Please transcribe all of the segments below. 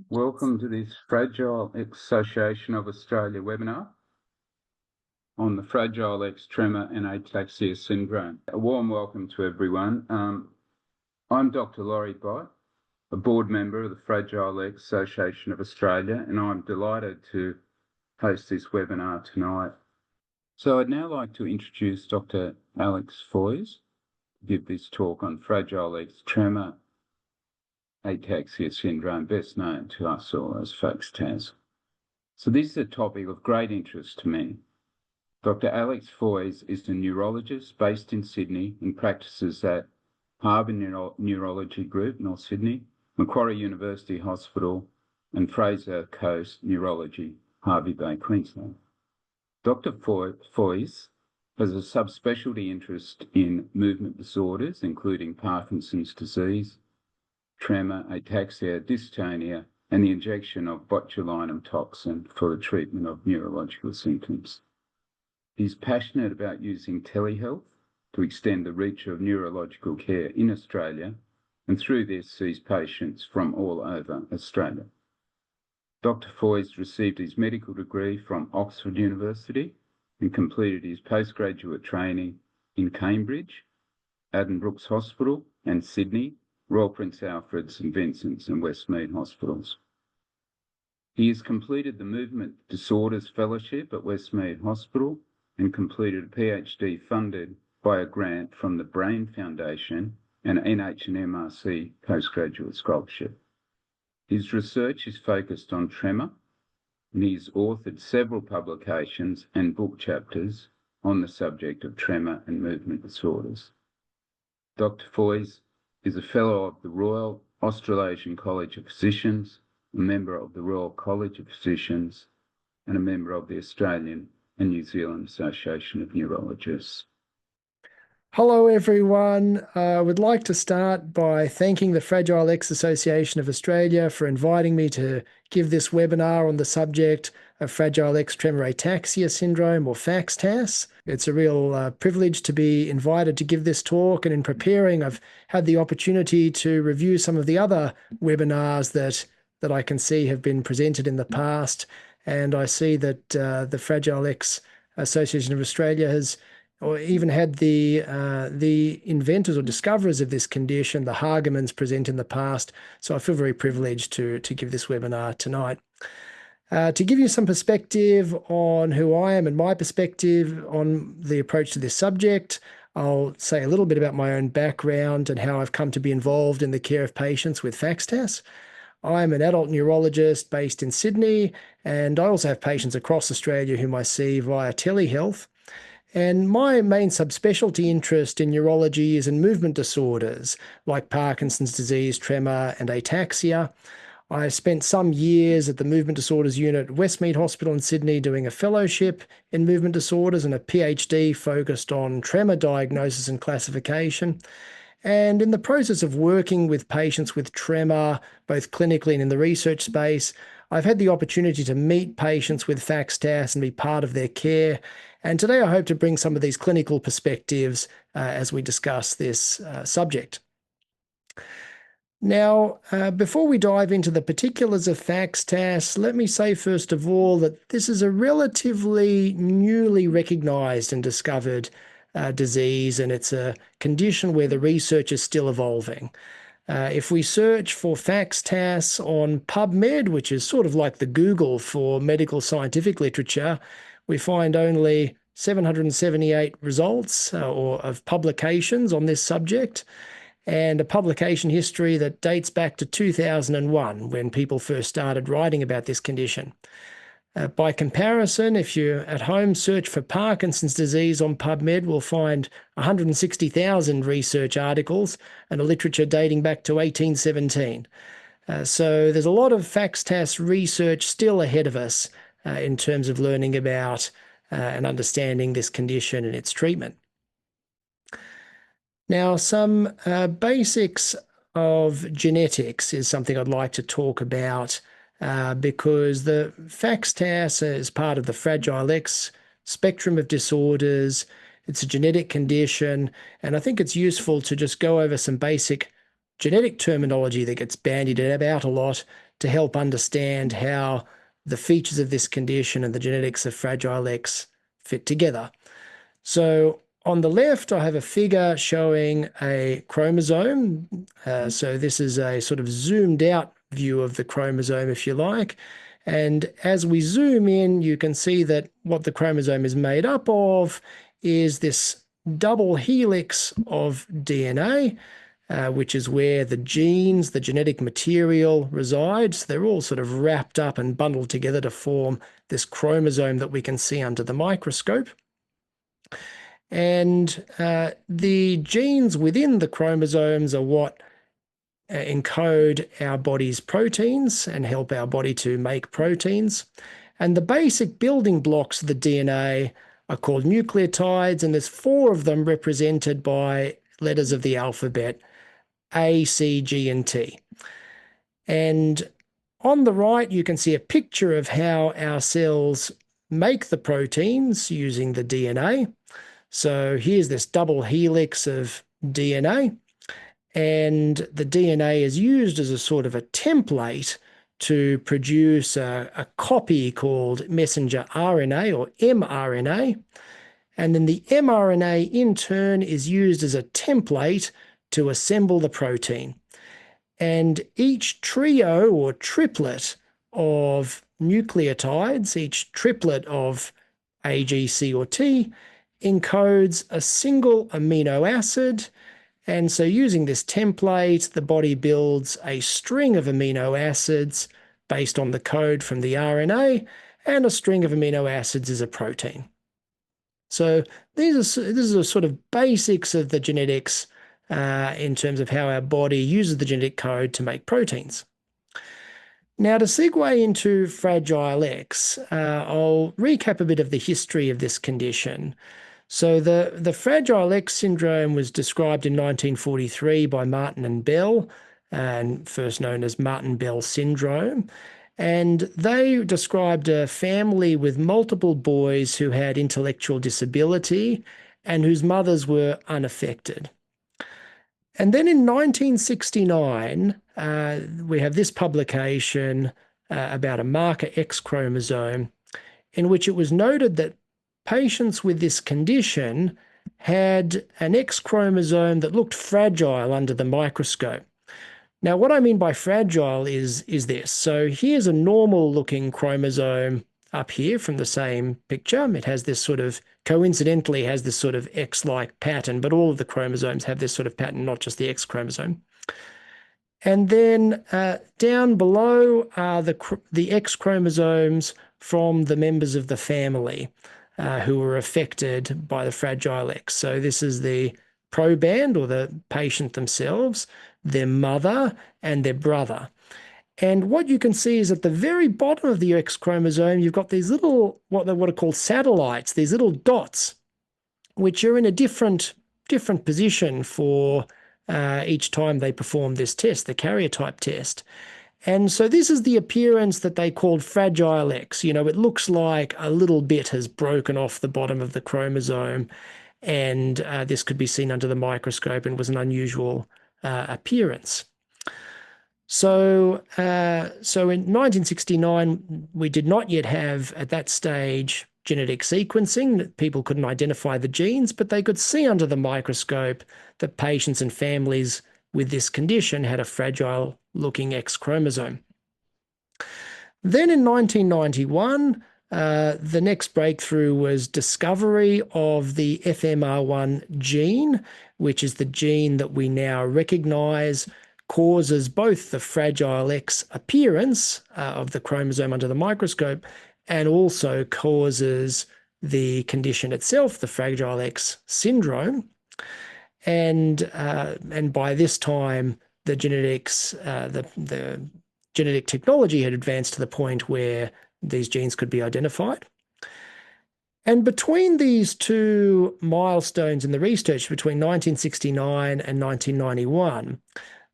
Welcome to this Fragile X-association of Australia webinar on the Fragile X Tremor and Ataxia syndrome. A warm welcome to everyone. I'm Dr Laurie Bott, a board member of the Fragile X-association of Australia, and I'm delighted to host this webinar tonight. So I'd now like to introduce Dr Alex Fois to give this talk on Fragile X Tremor Ataxia syndrome, best known to us all as FXTAS. So this is a topic of great interest to me. Dr Alex Fois is a neurologist based in Sydney and practices at Harbour Neurology Group, North Sydney, Macquarie University Hospital, and Fraser Coast Neurology, Hervey Bay, Queensland. Dr Fois has a subspecialty interest in movement disorders, including Parkinson's disease, tremor, ataxia, dystonia, and the injection of botulinum toxin for the treatment of neurological symptoms. He's passionate about using telehealth to extend the reach of neurological care in Australia, and through this sees patients from all over Australia. Dr Fois received his medical degree from Oxford University and completed his postgraduate training in Cambridge, Addenbrooke's Hospital, and Sydney, Royal Prince Alfred, St Vincent's and Westmead Hospitals. He has completed the Movement Disorders Fellowship at Westmead Hospital and completed a PhD funded by a grant from the Brain Foundation and NH and MRC postgraduate scholarship. His research is focused on tremor, and he has authored several publications and book chapters on the subject of tremor and movement disorders. Dr Fois is a Fellow of the Royal Australasian College of Physicians, a member of the Royal College of Physicians, and a member of the Australian and New Zealand Association of Neurologists. Hello, everyone. I would like to start by thanking the Fragile X Association of Australia for inviting me to give this webinar on the subject of Fragile X Tremor Ataxia syndrome, or FXTAS. It's a real privilege to be invited to give this talk, and in preparing, I've had the opportunity to review some of the other webinars that I can see have been presented in the past, and I see that the Fragile X Association of Australia has or even had the inventors or discoverers of this condition, the Hagemans, present in the past. So I feel very privileged to give this webinar tonight. To give you some perspective on who I am and my perspective on the approach to this subject, I'll say a little bit about my own background and how I've come to be involved in the care of patients with FXTAS. I'm an adult neurologist based in Sydney, and I also have patients across Australia whom I see via telehealth. And my main subspecialty interest in neurology is in movement disorders like Parkinson's disease, tremor, and ataxia. I spent some years at the Movement Disorders Unit at Westmead Hospital in Sydney doing a fellowship in movement disorders and a PhD focused on tremor diagnosis and classification. And in the process of working with patients with tremor, both clinically and in the research space, I've had the opportunity to meet patients with FXTAS and be part of their care. And today I hope to bring some of these clinical perspectives as we discuss this subject. Now, before we dive into the particulars of FXTAS, let me say first of all that this is a relatively newly recognised and discovered disease, and it's a condition where the research is still evolving. If we search for FXTAS on PubMed, which is sort of like the Google for medical scientific literature, we find only 778 results or of publications on this subject, and a publication history that dates back to 2001 when people first started writing about this condition. By comparison, if you at home search for Parkinson's disease on PubMed, we'll find 160,000 research articles and a literature dating back to 1817. So there's a lot of FXTAS research still ahead of us in terms of learning about and understanding this condition and its treatment. Now, some basics of genetics is something I'd like to talk about because the FXTAS is part of the Fragile X spectrum of disorders. It's a genetic condition, and I think it's useful to just go over some basic genetic terminology that gets bandied about a lot to help understand how the features of this condition and the genetics of Fragile X fit together. So on the left, I have a figure showing a chromosome. So this is a sort of zoomed out view of the chromosome, if you like. And as we zoom in, you can see that what the chromosome is made up of is this double helix of DNA, which is where the genes, the genetic material resides. They're all sort of wrapped up and bundled together to form this chromosome that we can see under the microscope. And the genes within the chromosomes are what encode our body's proteins and help our body to make proteins. And the basic building blocks of the DNA are called nucleotides, and there's 4 of them represented by letters of the alphabet, A, C, G, and T. And on the right, you can see a picture of how our cells make the proteins using the DNA. So here's this double helix of DNA, and the DNA is used as a sort of a template to produce a copy called messenger RNA or mRNA. And then the mRNA in turn is used as a template to assemble the protein. And each trio or triplet of nucleotides, each triplet of A, G, C, or T, encodes a single amino acid. And so using this template, the body builds a string of amino acids based on the code from the RNA, and a string of amino acids is a protein. So this is sort of basics of the genetics in terms of how our body uses the genetic code to make proteins. Now, to segue into Fragile X, I'll recap a bit of the history of this condition. So the Fragile X syndrome was described in 1943 by Martin and Bell, and first known as Martin-Bell syndrome. And they described a family with multiple boys who had intellectual disability and whose mothers were unaffected. And then in 1969, we have this publication about a marker X chromosome, in which it was noted that patients with this condition had an X chromosome that looked fragile under the microscope. Now, what I mean by fragile is this. So here's a normal looking chromosome up here from the same picture. It has this sort of, coincidentally, has this sort of X-like pattern, but all of the chromosomes have this sort of pattern, not just the X chromosome. And then down below are the X chromosomes from the members of the family who were affected by the Fragile X. So this is the proband, or the patient themselves, their mother, and their brother. And what you can see is at the very bottom of the X chromosome, you've got these little, what are called satellites, these little dots, which are in a different position for each time they perform this test, the karyotype test. And so this is the appearance that they called Fragile X. You know, it looks like a little bit has broken off the bottom of the chromosome, and this could be seen under the microscope and was an unusual appearance. So in 1969, we did not yet have, at that stage, genetic sequencing. People couldn't identify the genes, but they could see under the microscope that patients and families with this condition had a fragile-looking X chromosome. Then in 1991, the next breakthrough was discovery of the FMR1 gene, which is the gene that we now recognize causes both the Fragile X appearance of the chromosome under the microscope, and also causes the condition itself, the Fragile X syndrome. And by this time, the genetics, the genetic technology had advanced to the point where these genes could be identified. And between these two milestones in the research, between 1969 and 1991,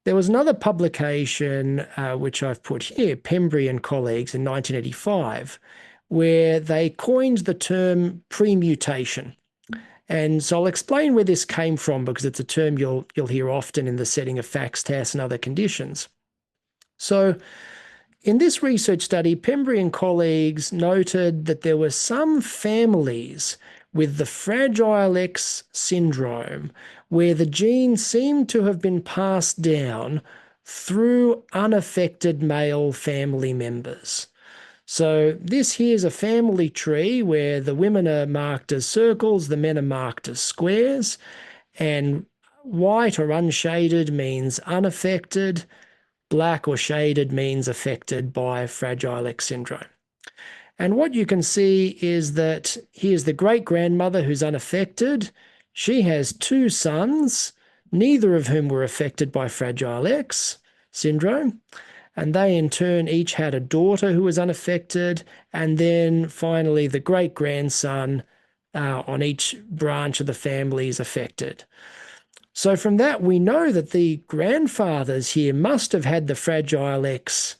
there was another publication, which I've put here, Pembry and colleagues in 1985, where they coined the term premutation. And so I'll explain where this came from, because it's a term you'll hear often in the setting of FXTAS and other conditions. So in this research study, Pembry and colleagues noted that there were some families with the Fragile X syndrome where the gene seemed to have been passed down through unaffected male family members. So this here is a family tree where the women are marked as circles, the men are marked as squares, and white or unshaded means unaffected, black or shaded means affected by Fragile X syndrome. And what you can see is that here's the great-grandmother who's unaffected. She has two sons, neither of whom were affected by Fragile X syndrome. And they in turn each had a daughter who was unaffected. And then finally the great-grandson on each branch of the family is affected. So from that, we know that the grandfathers here must have had the Fragile X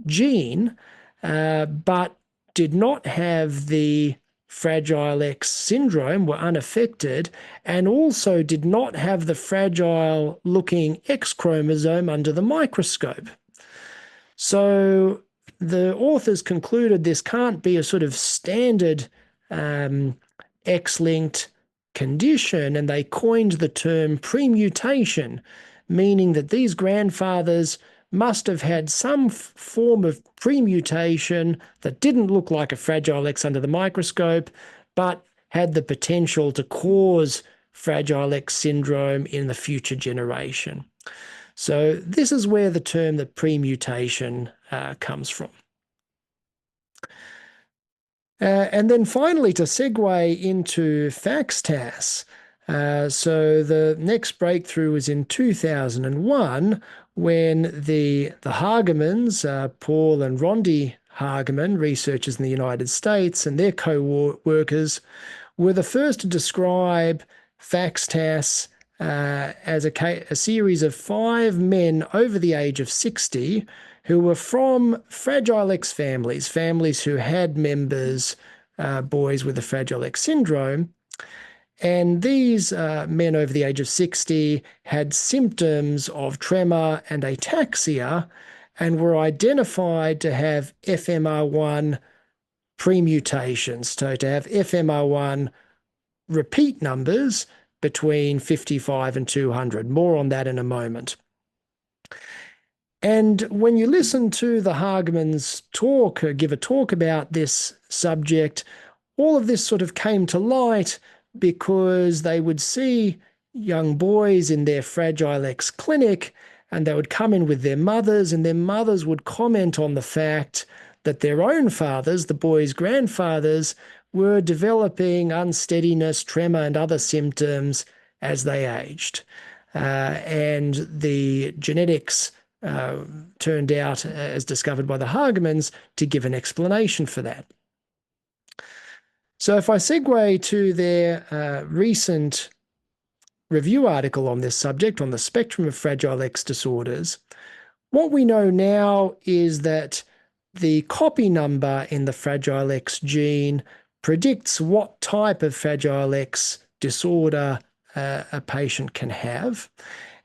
gene, but did not have the Fragile X syndrome, were unaffected, and also did not have the fragile-looking X chromosome under the microscope. So the authors concluded this can't be a sort of standard X-linked condition, and they coined the term premutation, meaning that these grandfathers must have had some form of premutation that didn't look like a Fragile X under the microscope, but had the potential to cause Fragile X syndrome in the future generation. So this is where the term the premutation comes from. And then finally, to segue into FXTAS, so the next breakthrough was in 2001 when the Hagemans, Paul and Rondi Hageman, researchers in the United States, and their co-workers were the first to describe FXTAS as a series of 5 men over the age of 60 who were from Fragile X families, families who had members, boys with the Fragile X syndrome. And these men over the age of 60 had symptoms of tremor and ataxia and were identified to have FMR1 premutations, so to have FMR1 repeat numbers between 55 and 200. More on that in a moment. And when you listen to the Hagemans talk, or give a talk about this subject, all of this sort of came to light because they would see young boys in their Fragile X clinic, and they would come in with their mothers, and their mothers would comment on the fact that their own fathers, the boys' grandfathers, were developing unsteadiness, tremor, and other symptoms as they aged. And the genetics turned out, as discovered by the Hagemans, to give an explanation for that. So if I segue to their recent review article on this subject, on the spectrum of Fragile X disorders, what we know now is that the copy number in the Fragile X gene predicts what type of Fragile X disorder a patient can have.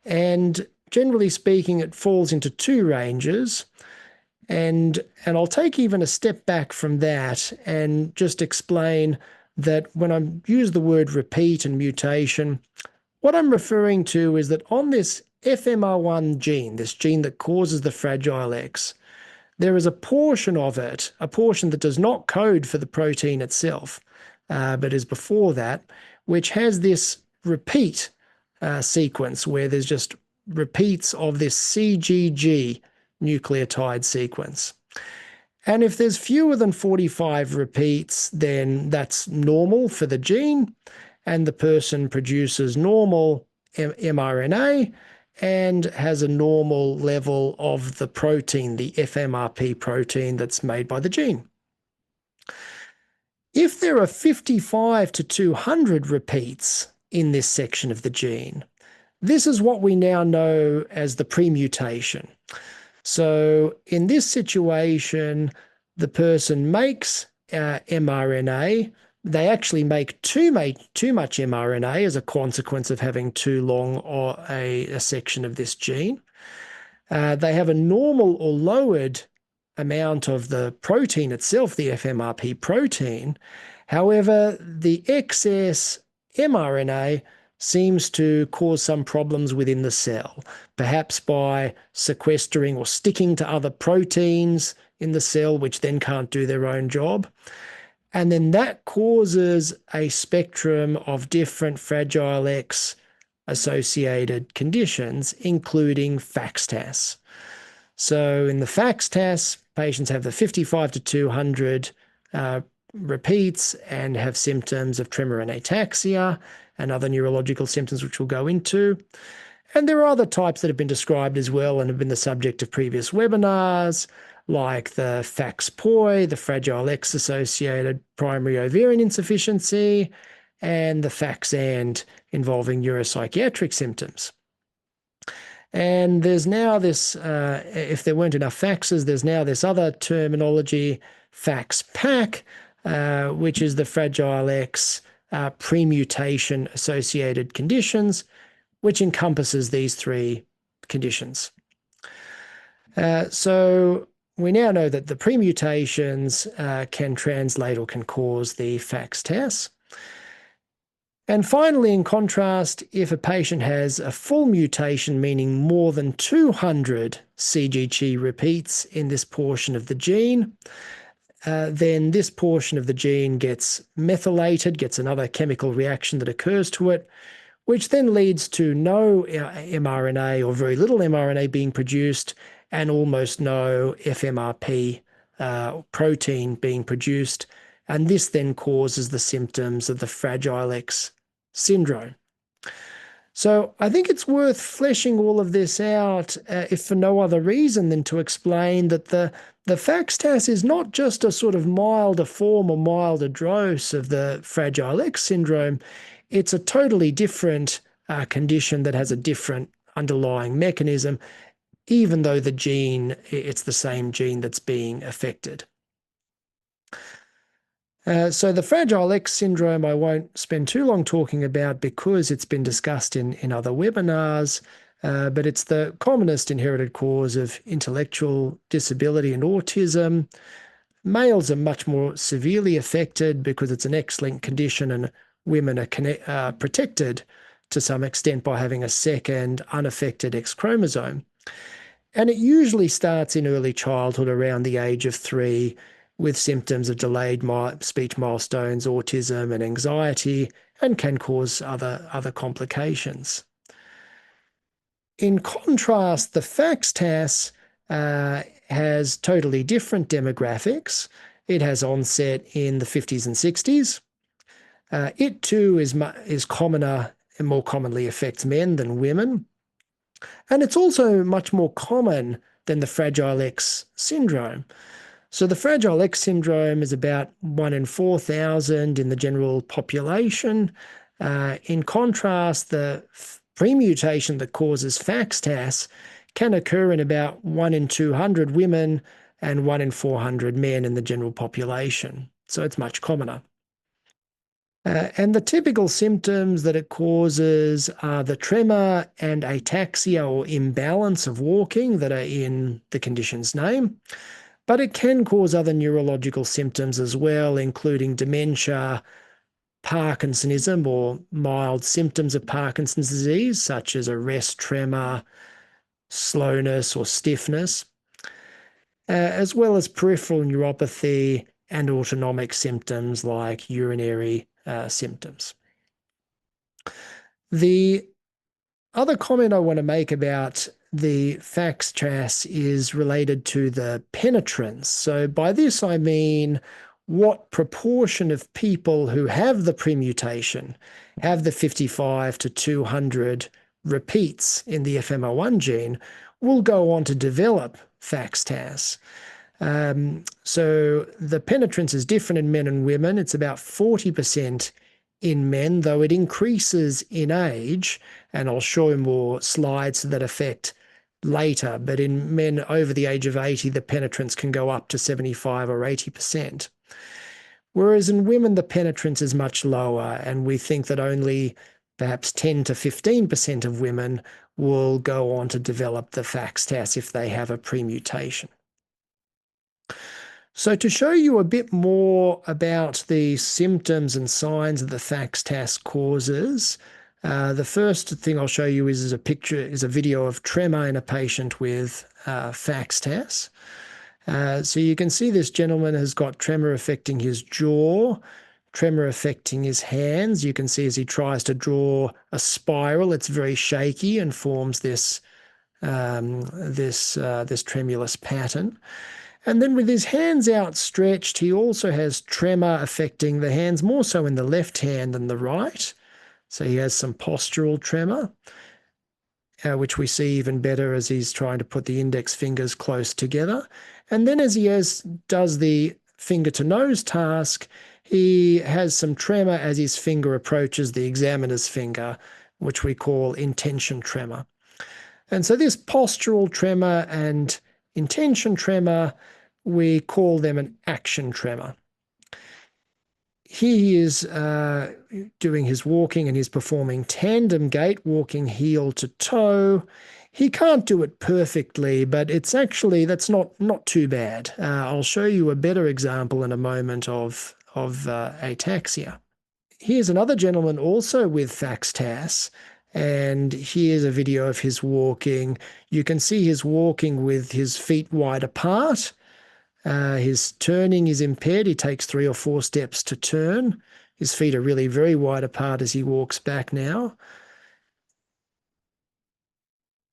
And generally speaking, it falls into 2 ranges. And I'll take even a step back from that and just explain that when I use the word repeat and mutation, what I'm referring to is that on this FMR1 gene, this gene that causes the Fragile X, there is a portion of it, a portion that does not code for the protein itself, but is before that, which has this repeat sequence where there's just repeats of this CGG nucleotide sequence. And if there's fewer than 45 repeats, then that's normal for the gene, and the person produces normal mRNA and has a normal level of the protein, the FMRP protein that's made by the gene. If there are 55 to 200 repeats in this section of the gene, this is what we now know as the premutation. So in this situation, the person makes mRNA. They actually make too much mRNA as a consequence of having too long or a section of this gene. They have a normal or lowered amount of the protein itself, the FMRP protein. However, the excess mRNA seems to cause some problems within the cell, perhaps by sequestering or sticking to other proteins in the cell, which then can't do their own job. And then that causes a spectrum of different Fragile X-associated conditions, including FXTAS. So in the FXTAS, patients have the 55 to 200 repeats and have symptoms of tremor and ataxia and other neurological symptoms, which we'll go into. And there are other types that have been described as well and have been the subject of previous webinars, like the FAX-POI, the Fragile X-associated primary ovarian insufficiency, and the FAX-AND involving neuropsychiatric symptoms. And there's now this, if there weren't enough faxes, there's now this other terminology, FAX-PAC, which is the Fragile X premutation associated conditions, which encompasses these three conditions. So we now know that the premutations can translate or can cause the FXTAS. And finally, in contrast, if a patient has a full mutation, meaning more than 200 CGG repeats in this portion of the gene, then this portion of the gene gets methylated, gets another chemical reaction that occurs to it, which then leads to no mRNA or very little mRNA being produced and almost no FMRP protein being produced. And this then causes the symptoms of the Fragile X syndrome. So I think it's worth fleshing all of this out, if for no other reason than to explain that the FXTAS is not just a sort of milder form or milder dose of the Fragile X syndrome. It's a totally different condition that has a different underlying mechanism, even though the gene, it's the same gene that's being affected. So the Fragile X syndrome I won't spend too long talking about because it's been discussed in other webinars, but it's the commonest inherited cause of intellectual disability and autism. Males are much more severely affected because it's an X-linked condition, and women are protected to some extent by having a second unaffected X chromosome. And it usually starts in early childhood around the age of 3, with symptoms of delayed speech milestones, autism, and anxiety, and can cause other complications. In contrast, the FXTAS has totally different demographics. It has onset in the 50s and 60s. It too is commoner and more commonly affects men than women. And it's also much more common than the Fragile X syndrome. So the Fragile X syndrome is about 1 in 4,000 in the general population. In contrast, the premutation that causes FXTAS can occur in about 1 in 200 women and 1 in 400 men in the general population. So it's much commoner. And the typical symptoms that it causes are the tremor and ataxia or imbalance of walking that are in the condition's name. But it can cause other neurological symptoms as well, including dementia, Parkinsonism or mild symptoms of Parkinson's disease, such as a rest tremor, slowness or stiffness, as well as peripheral neuropathy and autonomic symptoms like urinary symptoms. The other comment I want to make about the FXTAS is related to the penetrance. So by this I mean what proportion of people who have the premutation have the 55 to 200 repeats in the FMR1 gene will go on to develop FXTAS. So the penetrance is different in men and women. It's about 40% in men, though it increases in age, and I'll show more slides that affect later. But in men over the age of 80, the penetrance can go up to 75 or 80%. Whereas in women, the penetrance is much lower, and we think that only perhaps 10 to 15% of women will go on to develop the FXTAS if they have a premutation. So to show you a bit more about the symptoms and signs of the FXTAS causes, the first thing I'll show you is a video of tremor in a patient with FXTAS. So you can see this gentleman has got tremor affecting his jaw, tremor affecting his hands. You can see as he tries to draw a spiral, it's very shaky and forms this tremulous pattern. And then with his hands outstretched, he also has tremor affecting the hands, more so in the left hand than the right. So he has some postural tremor, which we see even better as he's trying to put the index fingers close together. And then as he does the finger to nose task, he has some tremor as his finger approaches the examiner's finger, which we call intention tremor. And so this postural tremor and intention tremor, we call them an action tremor. He is doing his walking and he's performing tandem gait, walking heel to toe. He can't do it perfectly, but it's actually, that's not too bad. I'll show you a better example in a moment of ataxia. Here's another gentleman also with FXTAS, and here's a video of his walking. You can see his walking with his feet wide apart. His turning is impaired. He takes 3 or 4 steps to turn. His feet are really very wide apart as he walks back now.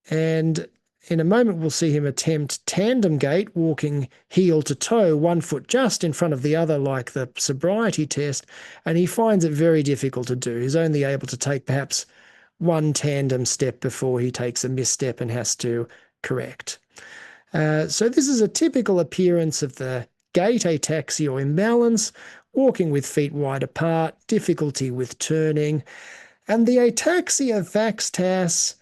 And in a moment, we'll see him attempt tandem gait, walking heel to toe, one foot just in front of the other, like the sobriety test. And he finds it very difficult to do. He's only able to take perhaps one tandem step before he takes a misstep and has to correct. So this is a typical appearance of the gait ataxia or imbalance, walking with feet wide apart, difficulty with turning. And the ataxia of FXTAS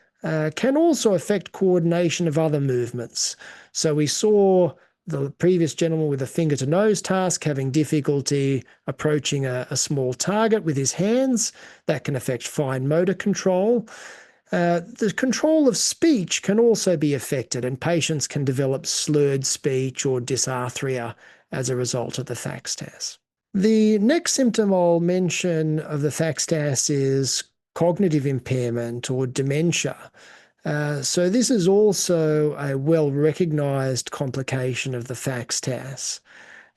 can also affect coordination of other movements. So we saw the previous gentleman with a finger to nose task having difficulty approaching a small target with his hands. That can affect fine motor control. The control of speech can also be affected, and patients can develop slurred speech or dysarthria as a result of the FXTAS. The next symptom I'll mention of the FXTAS is cognitive impairment or dementia. So this is also a well-recognized complication of the FXTAS.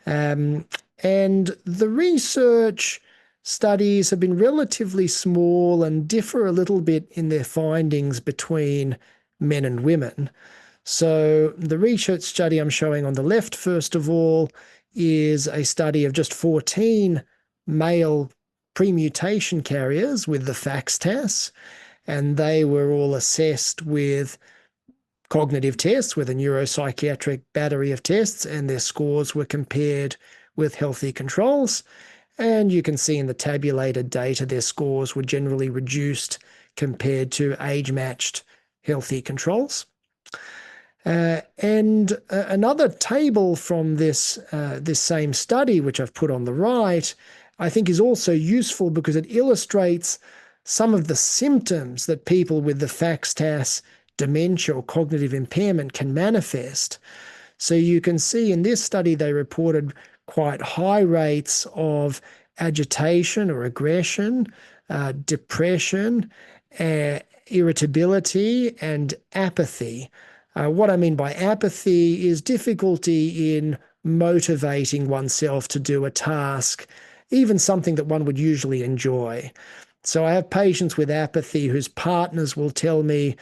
And the research studies have been relatively small and differ a little bit in their findings between men and women. So the research study I'm showing on the left, first of all, is a study of just 14 male premutation carriers with the FXTAS, and they were all assessed with cognitive tests with a neuropsychiatric battery of tests, and their scores were compared with healthy controls. And you can see in the tabulated data, their scores were generally reduced compared to age-matched healthy controls. And another table from this same study, which I've put on the right, I think is also useful because it illustrates some of the symptoms that people with the FXTAS dementia or cognitive impairment can manifest. So you can see in this study, they reported quite high rates of agitation or aggression, depression, irritability, and apathy. What I mean by apathy is difficulty in motivating oneself to do a task, even something that one would usually enjoy. So I have patients with apathy whose partners will tell me,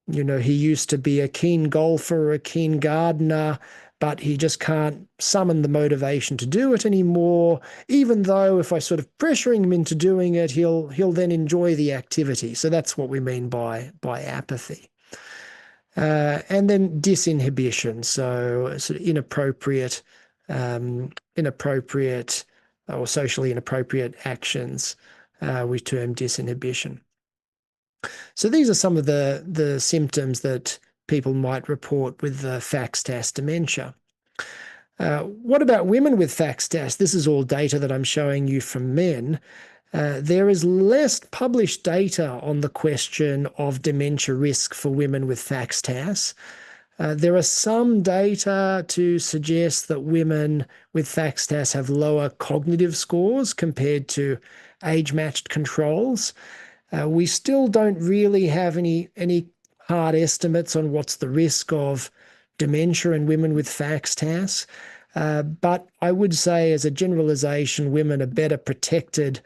you know, he used to be a keen golfer or a keen gardener, but he just can't summon the motivation to do it anymore, even though if I sort of pressuring him into doing it, he'll then enjoy the activity. So that's what we mean by apathy. And then disinhibition, so sort of inappropriate or socially inappropriate actions, we term disinhibition. So these are some of the symptoms that people might report with the FXTAS dementia. What about women with FXTAS? This is all data that I'm showing you from men. There is less published data on the question of dementia risk for women with FXTAS. There are some data to suggest that women with FXTAS have lower cognitive scores compared to age-matched controls. We still don't really have any hard estimates on what's the risk of dementia in women with FXTAS. But I would say, as a generalization, women are better protected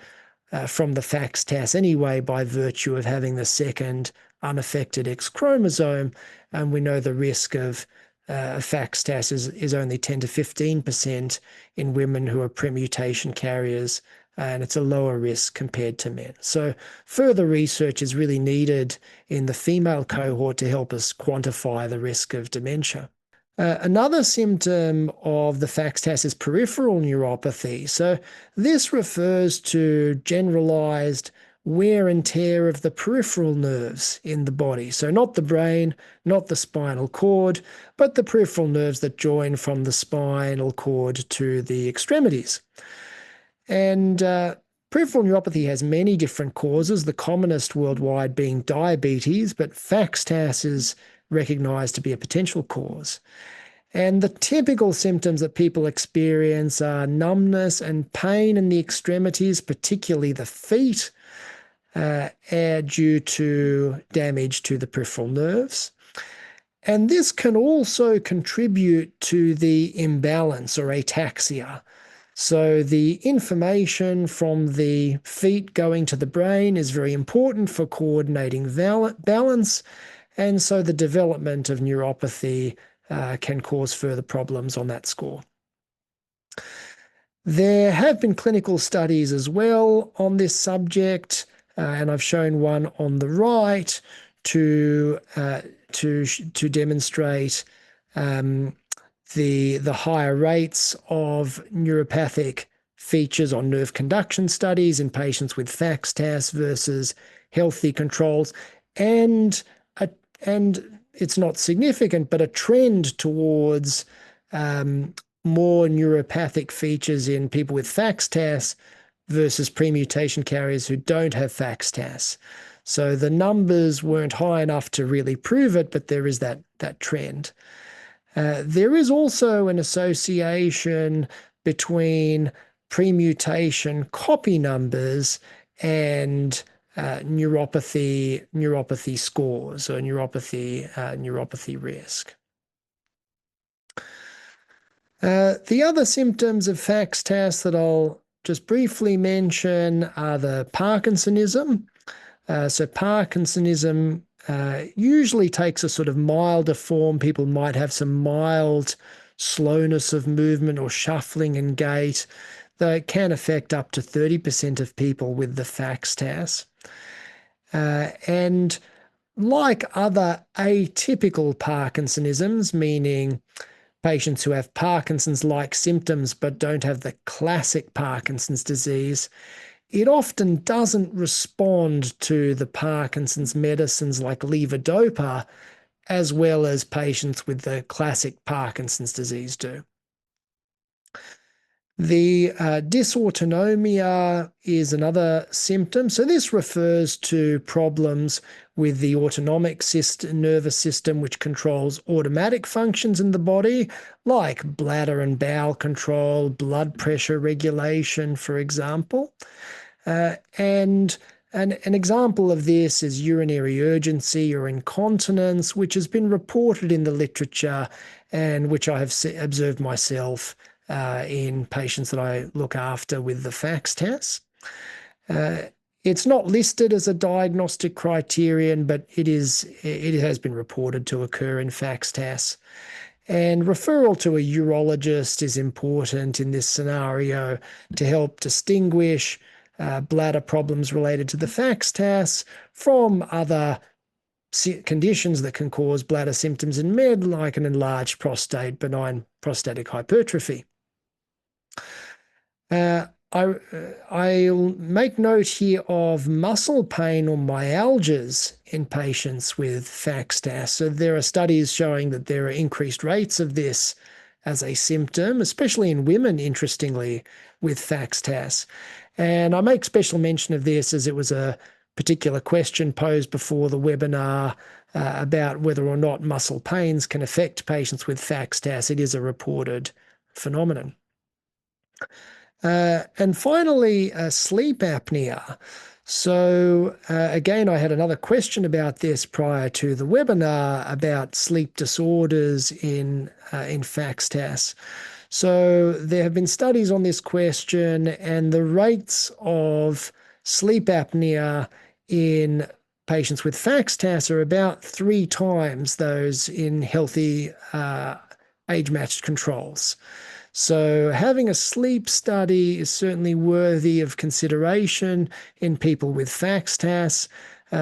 from the FXTAS anyway by virtue of having the second unaffected X chromosome, and we know the risk of FXTAS is only 10 to 15% in women who are premutation carriers, and it's a lower risk compared to men. So further research is really needed in the female cohort to help us quantify the risk of dementia. Another symptom of the FXTAS is peripheral neuropathy. So this refers to generalized wear and tear of the peripheral nerves in the body. So not the brain, not the spinal cord, but the peripheral nerves that join from the spinal cord to the extremities. And peripheral neuropathy has many different causes, the commonest worldwide being diabetes, but FXTAS is recognized to be a potential cause. And the typical symptoms that people experience are numbness and pain in the extremities, particularly the feet, due to damage to the peripheral nerves. And this can also contribute to the imbalance or ataxia. So the information from the feet going to the brain is very important for coordinating balance, and so the development of neuropathy can cause further problems on that score. There have been clinical studies as well on this subject, and I've shown one on the right to demonstrate the higher rates of neuropathic features on nerve conduction studies in patients with FXTAS versus healthy controls, and it's not significant, but a trend towards more neuropathic features in people with FXTAS versus premutation carriers who don't have FXTAS. So the numbers weren't high enough to really prove it, but there is that trend. There is also an association between premutation copy numbers and neuropathy scores or neuropathy risk. The other symptoms of FXTAS that I'll just briefly mention are the Parkinsonism. So Parkinsonism usually takes a sort of milder form. People might have some mild slowness of movement or shuffling and gait, though it can affect up to 30% of people with the FXTAS. And like other atypical Parkinsonisms, meaning patients who have Parkinson's-like symptoms but don't have the classic Parkinson's disease, it often doesn't respond to the Parkinson's medicines like levodopa as well as patients with the classic Parkinson's disease do. The dysautonomia is another symptom. So this refers to problems with the autonomic nervous system, which controls automatic functions in the body, like bladder and bowel control, blood pressure regulation, for example. And an example of this is urinary urgency or incontinence, which has been reported in the literature and which I have observed myself in patients that I look after with the FXTAS. It's not listed as a diagnostic criterion, but it has been reported to occur in FXTAS. And referral to a urologist is important in this scenario to help distinguish bladder problems related to the FXTAS from other conditions that can cause bladder symptoms in men, like an enlarged prostate, benign prostatic hypertrophy. I'll make note here of muscle pain or myalgias in patients with FXTAS. So there are studies showing that there are increased rates of this as a symptom, especially in women, interestingly, with FXTAS. And I make special mention of this as it was a particular question posed before the webinar about whether or not muscle pains can affect patients with FXTAS. It is a reported phenomenon. And finally, sleep apnea. So again, I had another question about this prior to the webinar about sleep disorders in FXTAS. So there have been studies on this question, and the rates of sleep apnea in patients with FXTAS are about 3 times those in healthy age-matched controls. So having a sleep study is certainly worthy of consideration in people with FXTAS.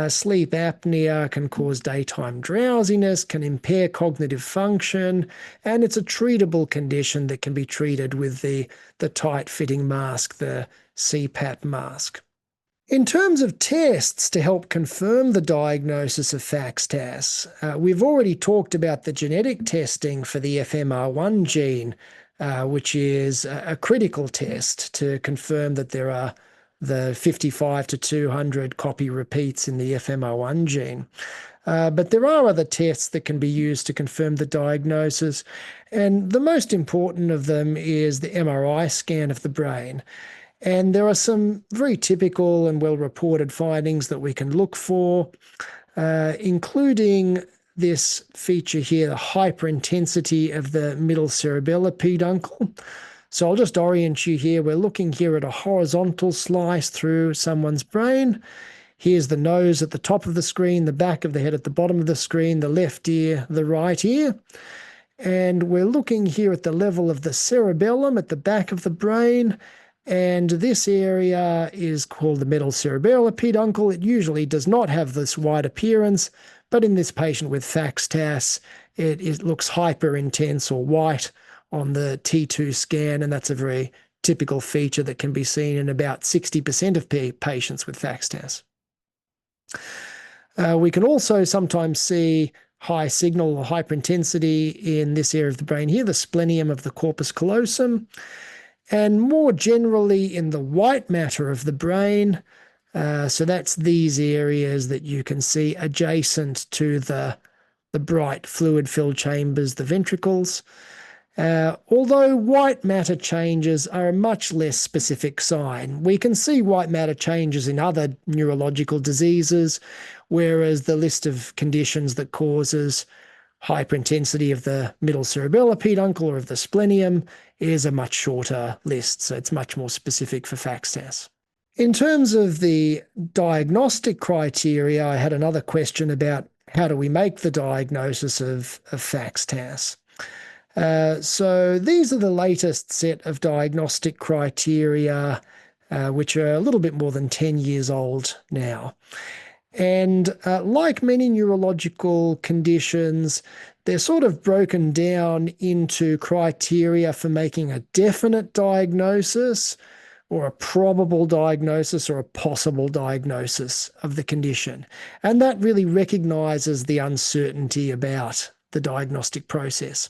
Sleep apnea can cause daytime drowsiness, can impair cognitive function, and it's a treatable condition that can be treated with the tight-fitting mask, the CPAP mask. In terms of tests to help confirm the diagnosis of FXTAS, we've already talked about the genetic testing for the FMR1 gene, which is a critical test to confirm that there are the 55 to 200 copy repeats in the FMR1 gene. But there are other tests that can be used to confirm the diagnosis, and the most important of them is the MRI scan of the brain. And there are some very typical and well-reported findings that we can look for, including this feature here, the hyperintensity of the middle cerebellar peduncle. So I'll just orient you here. We're looking here at a horizontal slice through someone's brain. Here's the nose at the top of the screen, the back of the head at the bottom of the screen, the left ear, the right ear. And we're looking here at the level of the cerebellum at the back of the brain. And this area is called the middle cerebellar peduncle. It usually does not have this white appearance, but in this patient with FXTAS, it looks hyper intense or white on the T2 scan, and that's a very typical feature that can be seen in about 60% of patients with FXTAS. We can also sometimes see high signal or hyperintensity in this area of the brain here, the splenium of the corpus callosum, and more generally in the white matter of the brain. So that's these areas that you can see adjacent to the bright fluid-filled chambers, the ventricles. Although white matter changes are a much less specific sign. We can see white matter changes in other neurological diseases, whereas the list of conditions that causes hyperintensity of the middle cerebellar peduncle or of the splenium is a much shorter list, so it's much more specific for FXTAS. In terms of the diagnostic criteria, I had another question about how do we make the diagnosis of FXTAS. So these are the latest set of diagnostic criteria, which are a little bit more than 10 years old now. And like many neurological conditions, they're sort of broken down into criteria for making a definite diagnosis, or a probable diagnosis, or a possible diagnosis of the condition. And that really recognizes the uncertainty about the diagnostic process.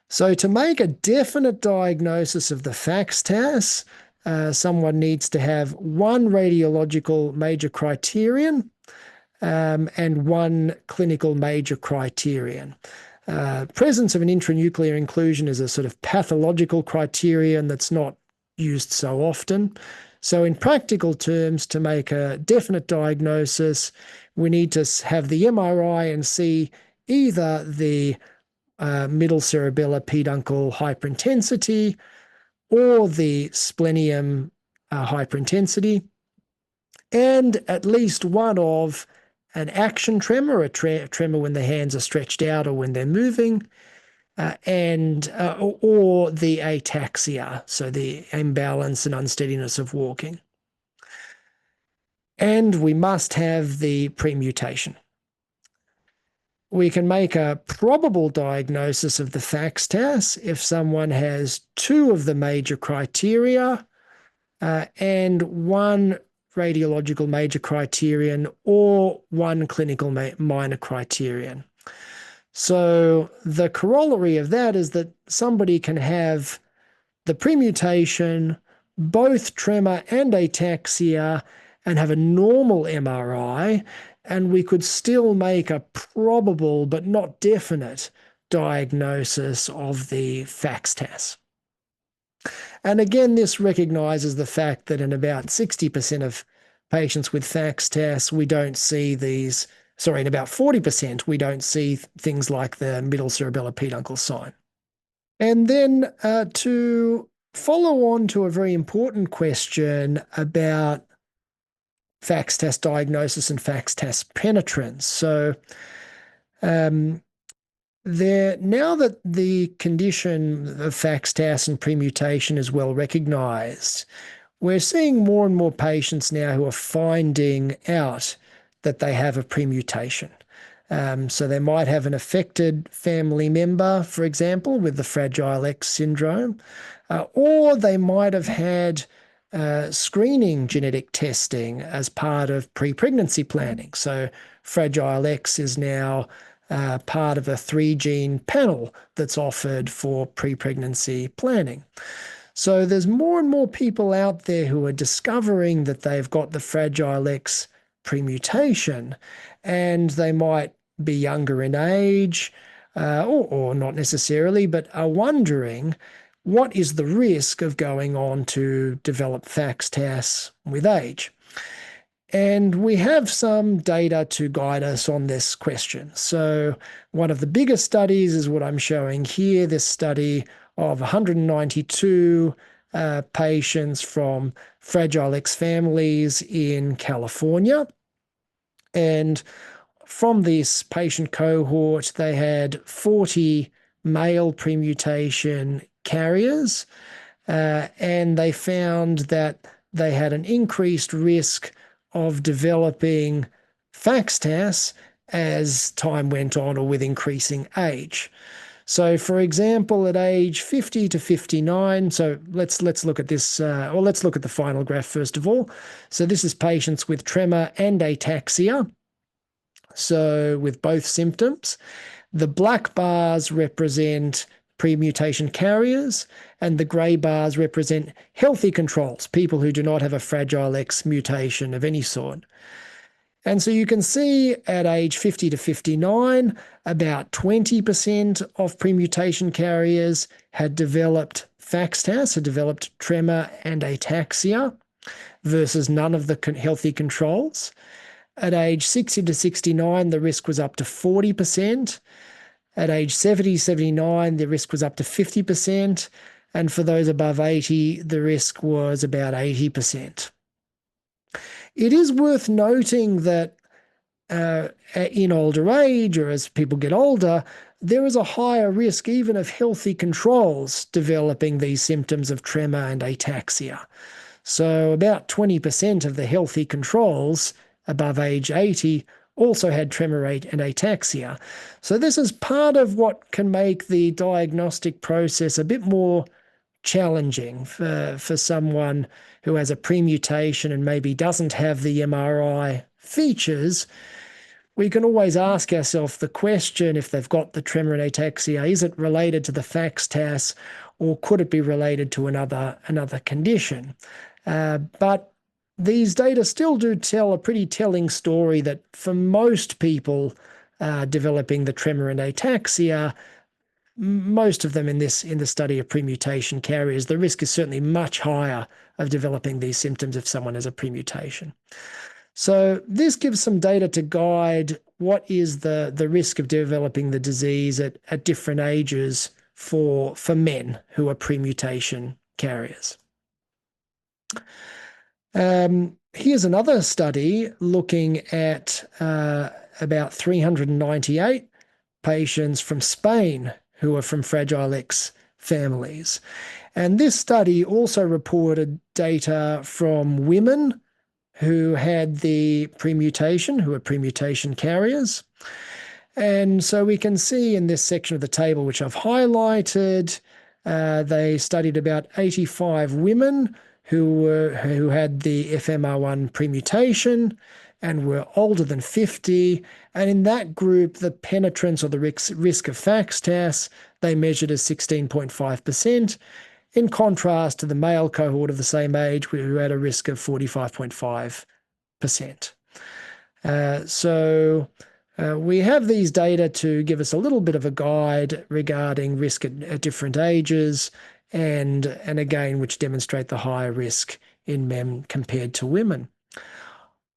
So to make a definite diagnosis of the FXTAS, someone needs to have one radiological major criterion and one clinical major criterion. Presence of an intranuclear inclusion is a sort of pathological criterion that's not used so often. So in practical terms, to make a definite diagnosis, we need to have the MRI and see either the middle cerebellar peduncle hyperintensity or the splenium hyperintensity, and at least one of an action tremor, a tremor when the hands are stretched out or when they're moving, or the ataxia, so the imbalance and unsteadiness of walking. And we must have the premutation. We can make a probable diagnosis of the FXTAS if someone has two of the major criteria and one radiological major criterion or one clinical minor criterion. So the corollary of that is that somebody can have the premutation, both tremor and ataxia, and have a normal MRI, and we could still make a probable but not definite diagnosis of the FXTAS. And again, this recognizes the fact that in about 60% of patients with FXTAS, we don't see these, sorry, in about 40%, we don't see things like the middle cerebellar peduncle sign. And then to follow on to a very important question about FXTAS diagnosis and FXTAS penetrance. So now that the condition of FXTAS and premutation is well recognized, we're seeing more and more patients now who are finding out that they have a premutation. So they might have an affected family member, for example, with the Fragile X syndrome, or they might have had screening genetic testing as part of pre-pregnancy planning. So Fragile X is now part of a 3-gene panel that's offered for pre-pregnancy planning. So there's more and more people out there who are discovering that they've got the Fragile X premutation, and they might be younger in age, or not necessarily, but are wondering what is the risk of going on to develop FXTAS with age. And we have some data to guide us on this question. So one of the biggest studies is what I'm showing here, this study of 192 patients from Fragile X families in California. And from this patient cohort, they had 40 male premutation carriers, and they found that they had an increased risk of developing FXTAS as time went on or with increasing age. So, for example, at age 50 to 59, so let's look at this, or let's look at the final graph first of all. So this is patients with tremor and ataxia, so with both symptoms. The black bars represent premutation carriers, and the grey bars represent healthy controls, people who do not have a Fragile X mutation of any sort. And so you can see at age 50 to 59, about 20% of premutation carriers had developed FXTAS, had developed tremor and ataxia, versus none of the healthy controls. At age 60 to 69, the risk was up to 40%. At age 70, 79, the risk was up to 50%. And for those above 80, the risk was about 80%. It is worth noting that in older age, or as people get older, there is a higher risk even of healthy controls developing these symptoms of tremor and ataxia. So about 20% of the healthy controls above age 80 also had tremor and ataxia. So this is part of what can make the diagnostic process a bit more challenging for someone who has a premutation and maybe doesn't have the MRI features. We can always ask ourselves the question, if they've got the tremor and ataxia, is it related to the FXTAS, or could it be related to another condition? But these data still do tell a pretty telling story that for most people developing the tremor and ataxia, most of them in the study of premutation carriers, the risk is certainly much higher of developing these symptoms if someone has a premutation. So this gives some data to guide what is the risk of developing the disease at different ages for men who are premutation carriers. Here's another study looking at about 398 patients from Spain who are from Fragile X families. And this study also reported data from women who had the premutation, who are premutation carriers. And so we can see in this section of the table, which I've highlighted, they studied about 85 women who had the FMR1 premutation and were older than 50. And in that group, the penetrance or the risk of FXTAS, they measured as 16.5%, in contrast to the male cohort of the same age who had a risk of 45.5%. We have these data to give us a little bit of a guide regarding risk at different ages, and again, which demonstrate the higher risk in men compared to women.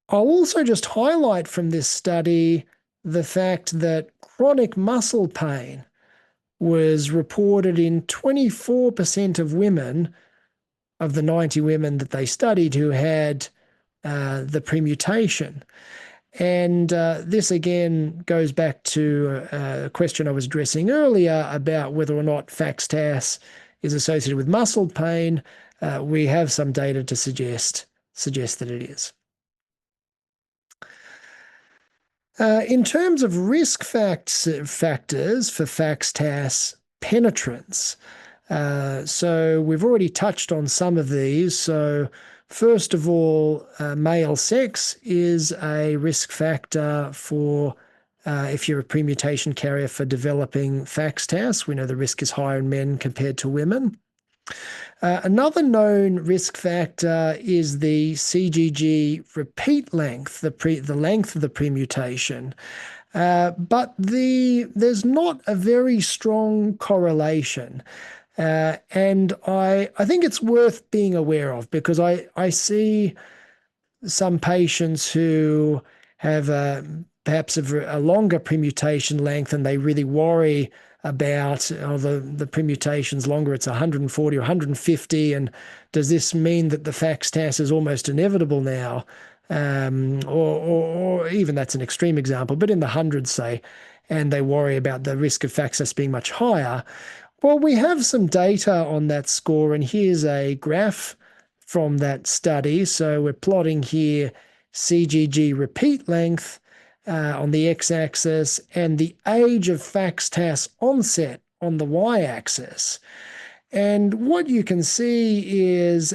I'll also just highlight from this study the fact that chronic muscle pain was reported in 24% of women, of the 90 women that they studied who had the premutation. And this again goes back to a question I was addressing earlier about whether or not FXTAS is associated with muscle pain. We have some data to suggest that it is. In terms of risk factors for FXTAS penetrance, so we've already touched on some of these. So first of all, male sex is a risk factor for if you're a premutation carrier for developing FXTAS. We know the risk is higher in men compared to women. Another known risk factor is the CGG repeat length, the length of the premutation. But there's not a very strong correlation. And I think it's worth being aware of, because I see some patients who have perhaps a longer premutation length, and they really worry about the permutation's longer, it's 140 or 150, and does this mean that the FXTAS is almost inevitable now? Or even that's an extreme example, but in the hundreds, say, and they worry about the risk of FXTAS being much higher. Well, we have some data on that score, and here's a graph from that study. So we're plotting here CGG repeat length on the x-axis and the age of FXTAS onset on the y-axis. And what you can see is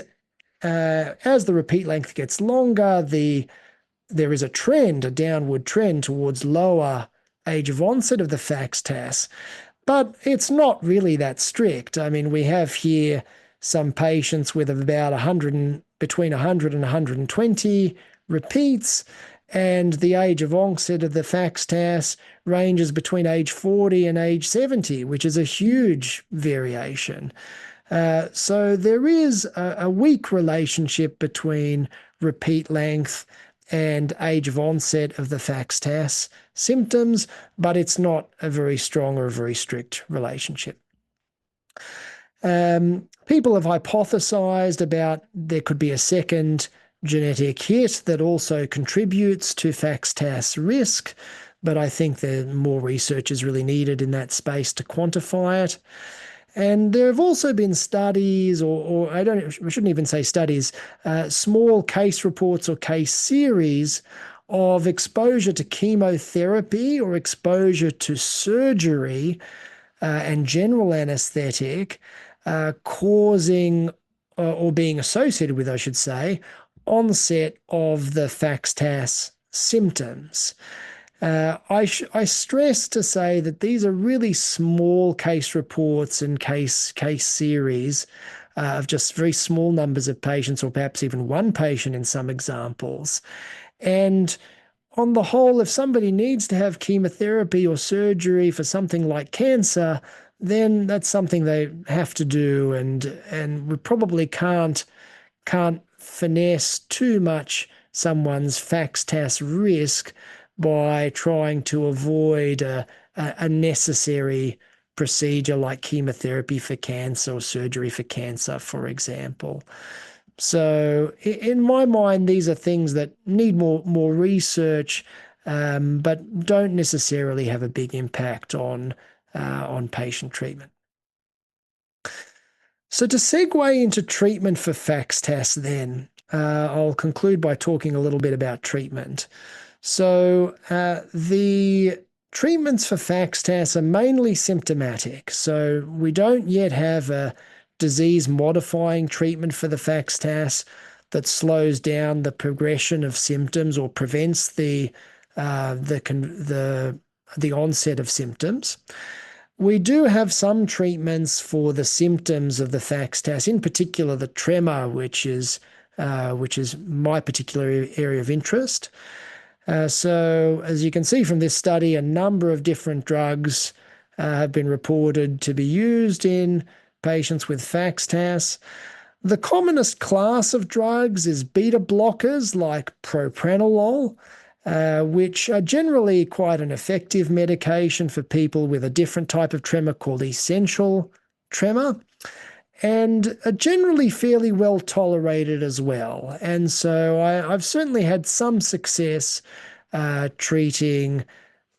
as the repeat length gets longer, there is a trend, a downward trend towards lower age of onset of the FXTAS. But it's not really that strict. I mean, we have here some patients with about between 100 and 120 repeats, and the age of onset of the FXTAS ranges between age 40 and age 70, which is a huge variation. So there is a weak relationship between repeat length and age of onset of the FXTAS symptoms, but it's not a very strong or a very strict relationship. People have hypothesized about there could be a second genetic hit that also contributes to FXTAS risk, but I think that more research is really needed in that space to quantify it. And there have also been studies, or I shouldn't even say studies, small case reports or case series of exposure to chemotherapy or exposure to surgery and general anesthetic causing or being associated with, I should say, onset of the FXTAS symptoms. I stress to say that these are really small case reports and case series of just very small numbers of patients, or perhaps even one patient in some examples. And on the whole, if somebody needs to have chemotherapy or surgery for something like cancer, then that's something they have to do, and we probably can't finesse too much someone's FXTAS risk by trying to avoid a necessary procedure like chemotherapy for cancer or surgery for cancer, for example. So in my mind, these are things that need more research, but don't necessarily have a big impact on patient treatment. So to segue into treatment for FXTAS then, I'll conclude by talking a little bit about treatment. So the treatments for FXTAS are mainly symptomatic. So we don't yet have a disease-modifying treatment for the FXTAS that slows down the progression of symptoms or prevents the onset of symptoms. We do have some treatments for the symptoms of the FXTAS, in particular the tremor, which is my particular area of interest. So as you can see from this study, a number of different drugs have been reported to be used in patients with FXTAS. The commonest class of drugs is beta blockers like propranolol, which are generally quite an effective medication for people with a different type of tremor called essential tremor, and are generally fairly well tolerated as well. And so I've certainly had some success treating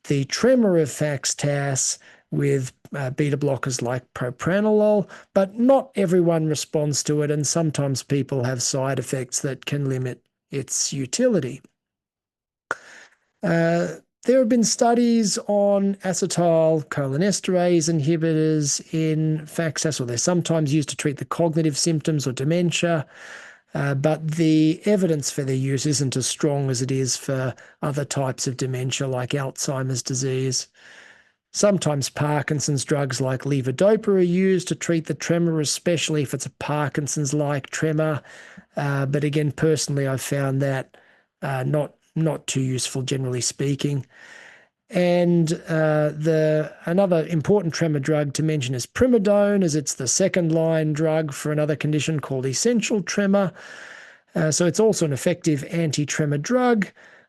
the tremor of FXTAS with beta blockers like propranolol, but not everyone responds to it, and sometimes people have side effects that can limit its utility. There have been studies on acetylcholinesterase inhibitors in FXTAS, or they're sometimes used to treat the cognitive symptoms or dementia, but the evidence for their use isn't as strong as it is for other types of dementia like Alzheimer's disease. Sometimes Parkinson's drugs like levodopa are used to treat the tremor, especially if it's a Parkinson's-like tremor. But again, personally, I've found that not too useful, generally speaking. And another important tremor drug to mention is primidone, as it's the second-line drug for another condition called essential tremor. So it's also an effective anti-tremor drug,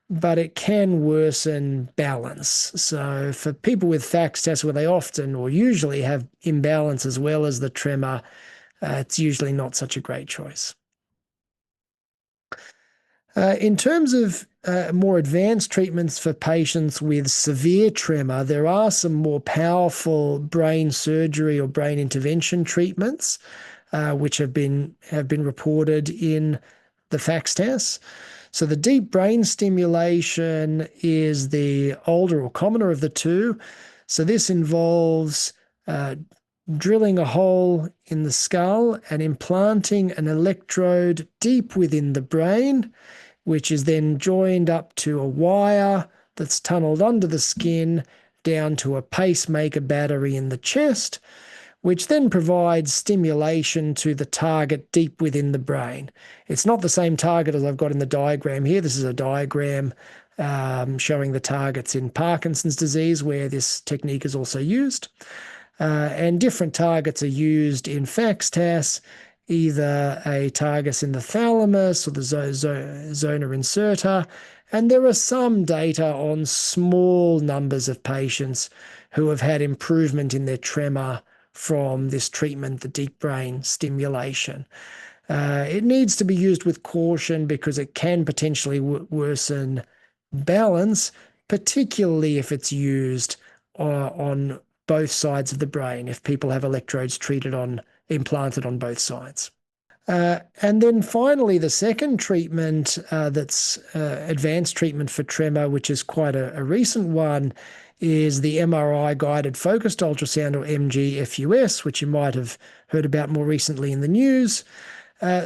but it can worsen balance. So for people with FXTAS, where they often or usually have imbalance as well as the tremor, it's usually not such a great choice. In terms of more advanced treatments for patients with severe tremor, there are some more powerful brain surgery or brain intervention treatments, which have been reported in the FXTAS. So the deep brain stimulation is the older or commoner of the two. So this involves drilling a hole in the skull and implanting an electrode deep within the brain, which is then joined up to a wire that's tunneled under the skin down to a pacemaker battery in the chest, which then provides stimulation to the target deep within the brain. It's not the same target as I've got in the diagram here. This is a diagram showing the targets in Parkinson's disease, where this technique is also used. And different targets are used in FXTAS, either a target in the thalamus or the zona incerta. And there are some data on small numbers of patients who have had improvement in their tremor from this treatment, the deep brain stimulation. It needs to be used with caution because it can potentially worsen balance, particularly if it's used on both sides of the brain, if people have electrodes implanted on both sides. And then finally, the second treatment that's advanced treatment for tremor, which is quite a recent one, is the MRI-guided focused ultrasound, or MG-FUS, which you might have heard about more recently in the news.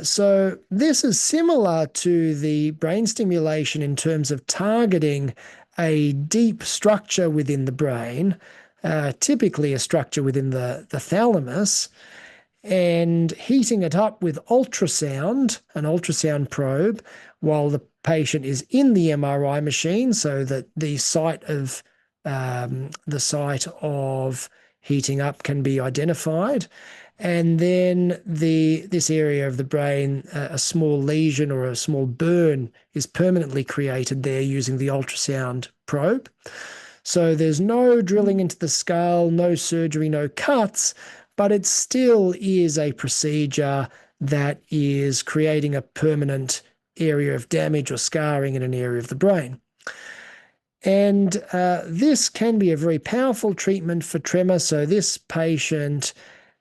So this is similar to the brain stimulation in terms of targeting a deep structure within the brain, typically a structure within the thalamus, and heating it up with ultrasound, an ultrasound probe, while the patient is in the MRI machine, so that the site of heating up can be identified. And then this area of the brain, a small lesion or a small burn is permanently created there using the ultrasound probe. So there's no drilling into the skull, no surgery, no cuts, but it still is a procedure that is creating a permanent area of damage or scarring in an area of the brain. And this can be a very powerful treatment for tremor. So this patient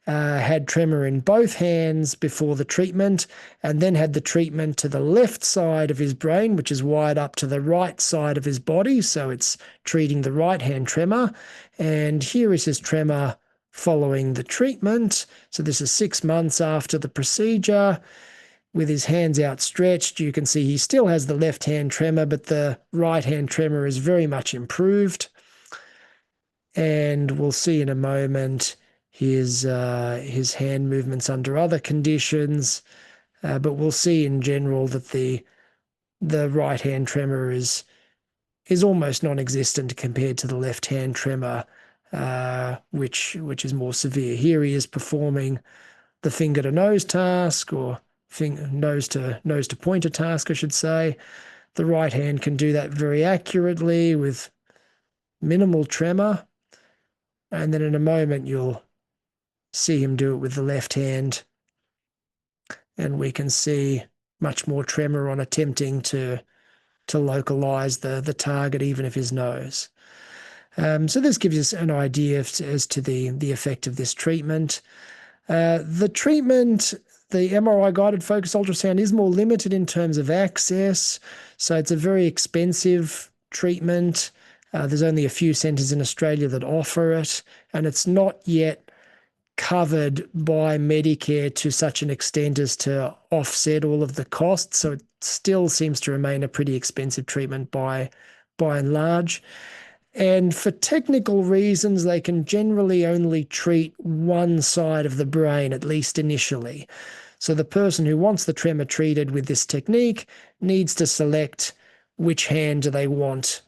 had tremor in both hands before the treatment, and then had the treatment to the left side of his brain, which is wired up to the right side of his body. So it's treating the right hand tremor. And here is his tremor following the treatment. So this is 6 months after the procedure. With his hands outstretched, you can see he still has the left hand tremor, but the right hand tremor is very much improved. And we'll see in a moment his hand movements under other conditions, but we'll see in general that the right hand tremor is is almost non-existent compared to the left-hand tremor, which is more severe. Here he is performing the finger to nose task, or nose to pointer task, I should say. The right hand can do that very accurately with minimal tremor. And then in a moment, you'll see him do it with the left hand. And we can see much more tremor on attempting to localize the target, even of his nose. So this gives us an idea as to the effect of this treatment. The treatment, the MRI-guided focused ultrasound, is more limited in terms of access. So it's a very expensive treatment. There's only a few centres in Australia that offer it, and it's not yet covered by Medicare to such an extent as to offset all of the costs. So it still seems to remain a pretty expensive treatment by and large. And for technical reasons, they can generally only treat one side of the brain, at least initially. So the person who wants the tremor treated with this technique needs to select which hand do they want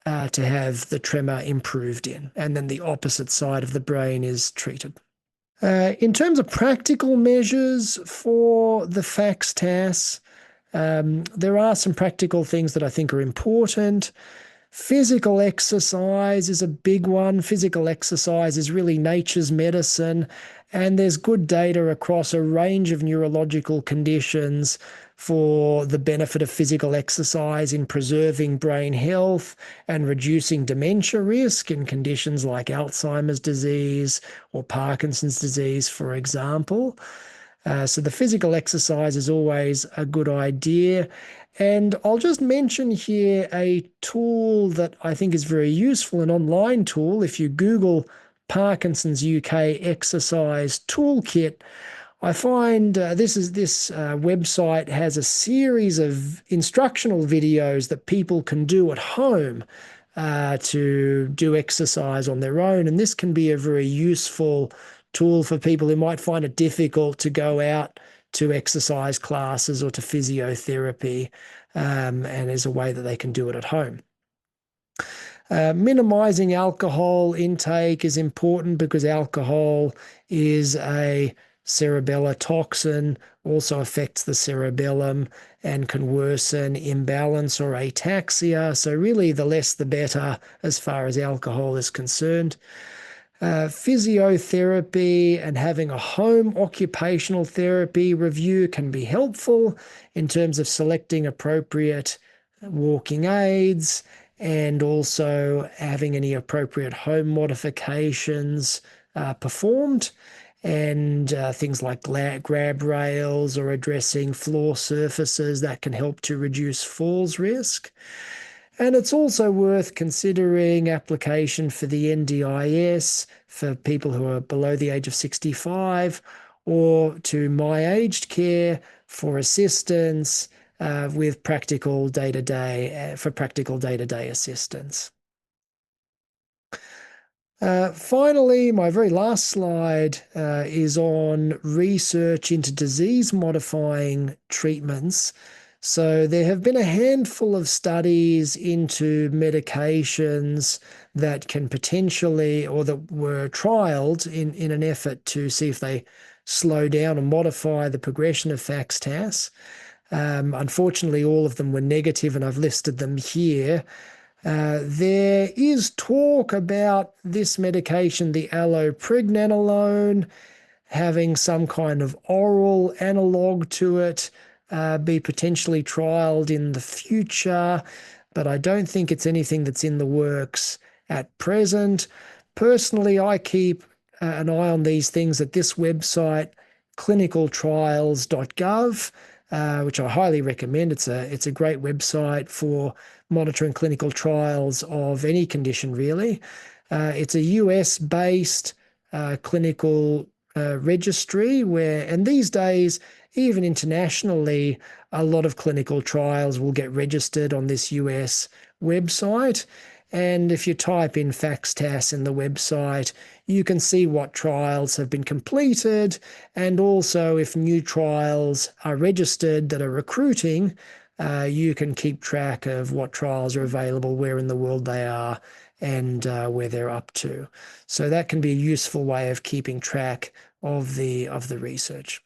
to have the tremor improved in, and then the opposite side of the brain is treated. In terms of practical measures for the FXTAS, there are some practical things that I think are important. Physical exercise is a big one. Physical exercise is really nature's medicine, and there's good data across a range of neurological conditions for the benefit of physical exercise in preserving brain health and reducing dementia risk in conditions like Alzheimer's disease or Parkinson's disease, for example. So the physical exercise is always a good idea. And I'll just mention here a tool that I think is very useful, an online tool. If you Google Parkinson's UK exercise toolkit, I find this website has a series of instructional videos that people can do at home to do exercise on their own. And this can be a very useful tool for people who might find it difficult to go out to exercise classes or to physiotherapy, and is a way that they can do it at home. Minimizing alcohol intake is important because alcohol is a cerebellar toxin, also affects the cerebellum and can worsen imbalance or ataxia. So really the less the better as far as alcohol is concerned. Physiotherapy and having a home occupational therapy review can be helpful in terms of selecting appropriate walking aids and also having any appropriate home modifications performed, and things like grab rails or addressing floor surfaces that can help to reduce falls risk. And it's also worth considering application for the NDIS for people who are below the age of 65, or to My Aged Care for assistance with practical day-to-day assistance. Finally, my very last slide is on research into disease-modifying treatments. So there have been a handful of studies into medications that can potentially, or that were trialed in an effort to see if they slow down and modify the progression of FXTAS. Unfortunately, all of them were negative, and I've listed them here. There is talk about this medication, the allopregnanolone, having some kind of oral analog to it, be potentially trialed in the future, but I don't think it's anything that's in the works at present. Personally, I keep an eye on these things at this website, clinicaltrials.gov, which I highly recommend. It's a great website for monitoring clinical trials of any condition, really. It's a US-based clinical registry and these days, even internationally, a lot of clinical trials will get registered on this US website. And if you type in FXTAS in the website, you can see what trials have been completed, and also if new trials are registered that are recruiting, you can keep track of what trials are available, where in the world they are, and where they're up to. So that can be a useful way of keeping track of the research.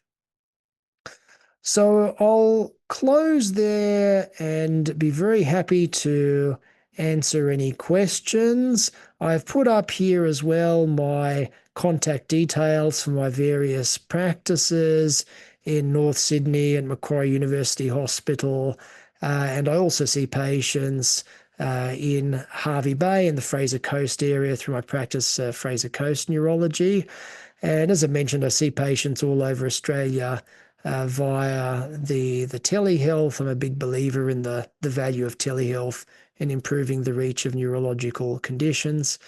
So I'll close there and be very happy to answer any questions. I've put up here as well my contact details for my various practices in North Sydney and Macquarie University Hospital. And I also see patients in Hervey Bay in the Fraser Coast area through my practice, Fraser Coast Neurology. And as I mentioned, I see patients all over Australia via the telehealth. I'm a big believer in the value of telehealth in improving the reach of neurological conditions.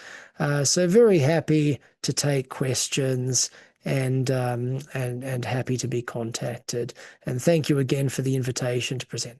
So very happy to take questions and happy to be contacted. And thank you again for the invitation to present.